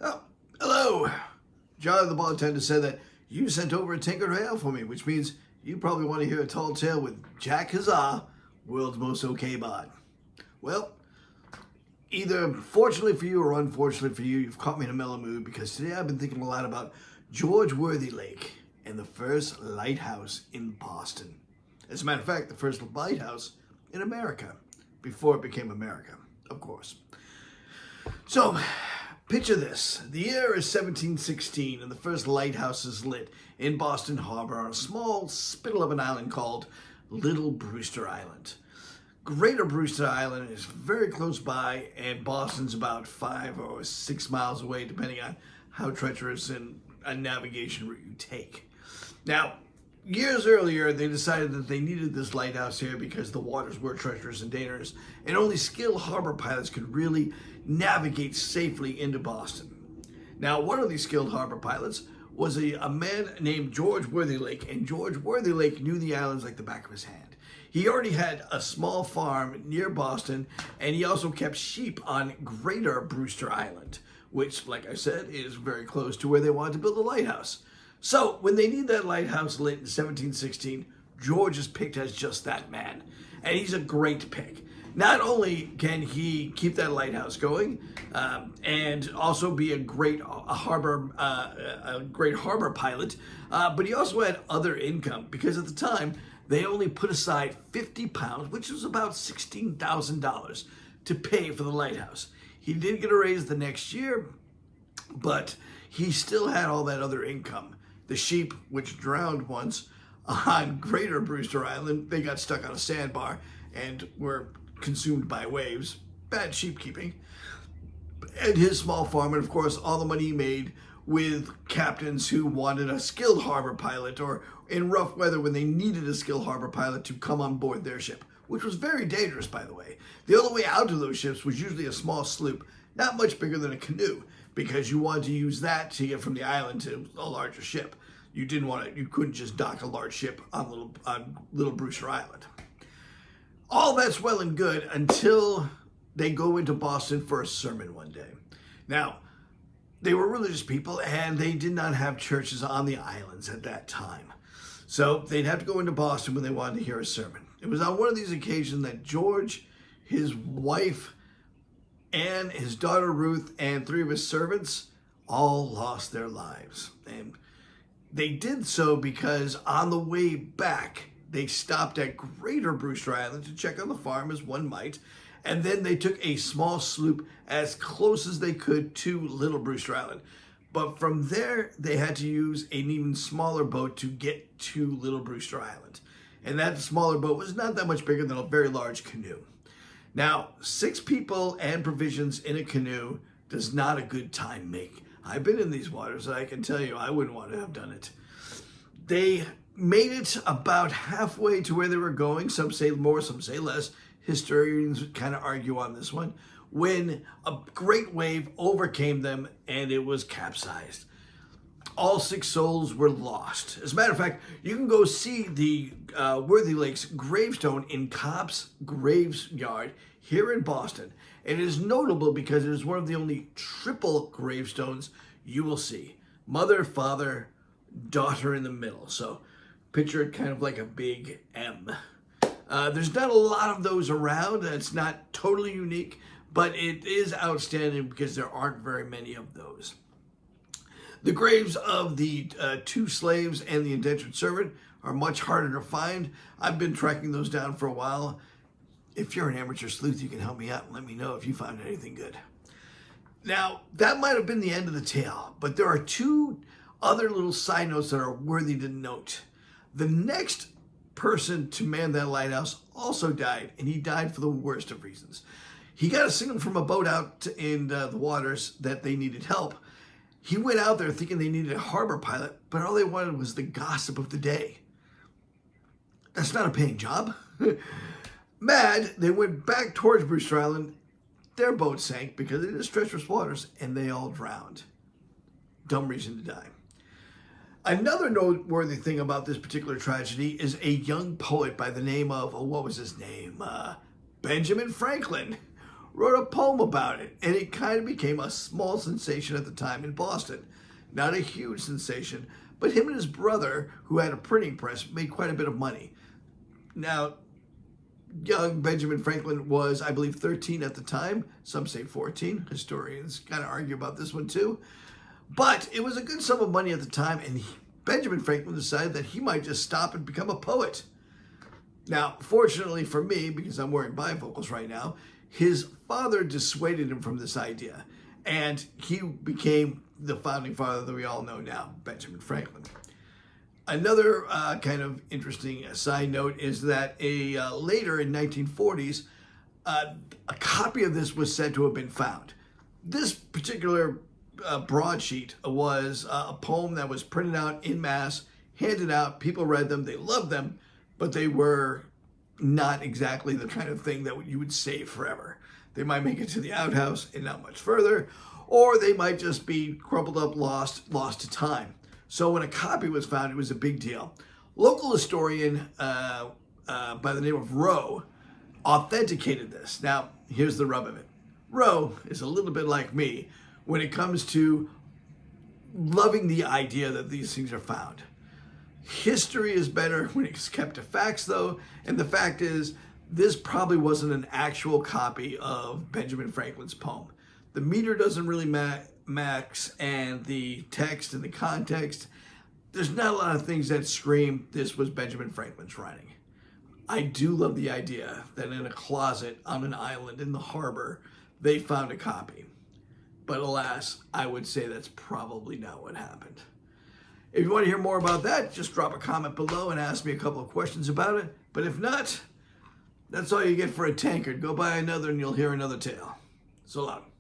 Oh, hello. John the bartender said that you sent over a Tinker Ale for me, which means you probably want to hear a tall tale with Jack Huzzah, world's most okay bod. Well, either fortunately for you or unfortunately for you, you've caught me in a mellow mood because today I've been thinking a lot about George Worthy Lake and the first lighthouse in Boston. As a matter of fact, the first lighthouse in America, before it became America, of course. So, picture this. The year is 1716 and the first lighthouse is lit in Boston Harbor on a small spittle of an island called Little Brewster Island. Greater Brewster Island is very close by, and Boston's about 5 or 6 miles away, depending on how treacherous and a navigation route you take. Now, years earlier, they decided that they needed this lighthouse here because the waters were treacherous and dangerous, and only skilled harbor pilots could really navigate safely into Boston. Now, one of these skilled harbor pilots was a man named George Worthy Lake, and George Worthy Lake knew the islands like the back of his hand. He already had a small farm near Boston, and he also kept sheep on Greater Brewster Island, which, like I said, is very close to where they wanted to build a lighthouse. So, when they need that lighthouse lit in 1716, George is picked as just that man. And he's a great pick. Not only can he keep that lighthouse going, and also be a great harbor pilot, but he also had other income because at the time they only put aside 50 pounds, which was about $16,000, to pay for the lighthouse. He did get a raise the next year, but he still had all that other income. The sheep, which drowned once on Greater Brewster Island, they got stuck on a sandbar and were consumed by waves. Bad sheep keeping. And his small farm, and of course all the money he made with captains who wanted a skilled harbor pilot, or in rough weather when they needed a skilled harbor pilot to come on board their ship, which was very dangerous, by the way. The only way out of those ships was usually a small sloop, not much bigger than a canoe, because you wanted to use that to get from the island to a larger ship. You couldn't just dock a large ship on Little Brewster Island. All that's well and good until they go into Boston for a sermon one day. Now, they were religious people and they did not have churches on the islands at that time. So they'd have to go into Boston when they wanted to hear a sermon. It was on one of these occasions that George, his wife, Anne, his daughter Ruth, and 3 of his servants all lost their lives. And they did so because on the way back, they stopped at Greater Brewster Island to check on the farm, as one might, and then they took a small sloop as close as they could to Little Brewster Island. But from there, they had to use an even smaller boat to get to Little Brewster Island. And that smaller boat was not that much bigger than a very large canoe. Now, 6 people and provisions in a canoe does not a good time make. I've been in these waters, and I can tell you I wouldn't want to have done it. They made it about halfway to where they were going. Some say more, some say less. Historians kind of argue on this one. When a great wave overcame them and it was capsized. All 6 souls were lost. As a matter of fact, you can go see the Worthy Lake's gravestone in Cobb's Graveyard here in Boston. And it is notable because it is one of the only triple gravestones you will see. Mother, father, daughter in the middle. So picture it kind of like a big M. There's not a lot of those around. It's not totally unique, but it is outstanding because there aren't very many of those. The graves of the 2 slaves and the indentured servant are much harder to find. I've been tracking those down for a while. If you're an amateur sleuth, you can help me out and let me know if you found anything good. Now, that might have been the end of the tale, but there are 2 other little side notes that are worthy to note. The next person to man that lighthouse also died, and he died for the worst of reasons. He got a signal from a boat out in the waters that they needed help. He went out there thinking they needed a harbor pilot, but all they wanted was the gossip of the day. That's not a paying job. Mad, they went back towards Brewster Island. Their boat sank because it is treacherous waters, and they all drowned. Dumb reason to die. Another noteworthy thing about this particular tragedy is a young poet by the name of, what was his name? Benjamin Franklin wrote a poem about it, and it kind of became a small sensation at the time in Boston. Not a huge sensation, but him and his brother, who had a printing press, made quite a bit of money. Now, young Benjamin Franklin was, I believe, 13 at the time. Some say 14. Historians kind of argue about this one too. But it was a good sum of money at the time, and Benjamin Franklin decided that he might just stop and become a poet. Now, fortunately for me, because I'm wearing bifocals right now, his father dissuaded him from this idea, and he became the founding father that we all know now, Benjamin Franklin. Another kind of interesting side note is that later in 1940s, a copy of this was said to have been found. This particular broadsheet was a poem that was printed out en masse, handed out, people read them, they loved them, but they were not exactly the kind of thing that you would save forever. They might make it to the outhouse and not much further, or they might just be crumpled up, lost to time. So when a copy was found, it was a big deal. Local historian by the name of Rowe authenticated this. Now, here's the rub of it. Rowe is a little bit like me when it comes to loving the idea that these things are found. History is better when it's kept to facts, though, and the fact is, this probably wasn't an actual copy of Benjamin Franklin's poem. The meter doesn't really max, and the text and the context, there's not a lot of things that scream this was Benjamin Franklin's writing. I do love the idea that in a closet on an island in the harbor, they found a copy. But alas, I would say that's probably not what happened. If you want to hear more about that, just drop a comment below and ask me a couple of questions about it. But if not, that's all you get for a tankard. Go buy another and you'll hear another tale. So long.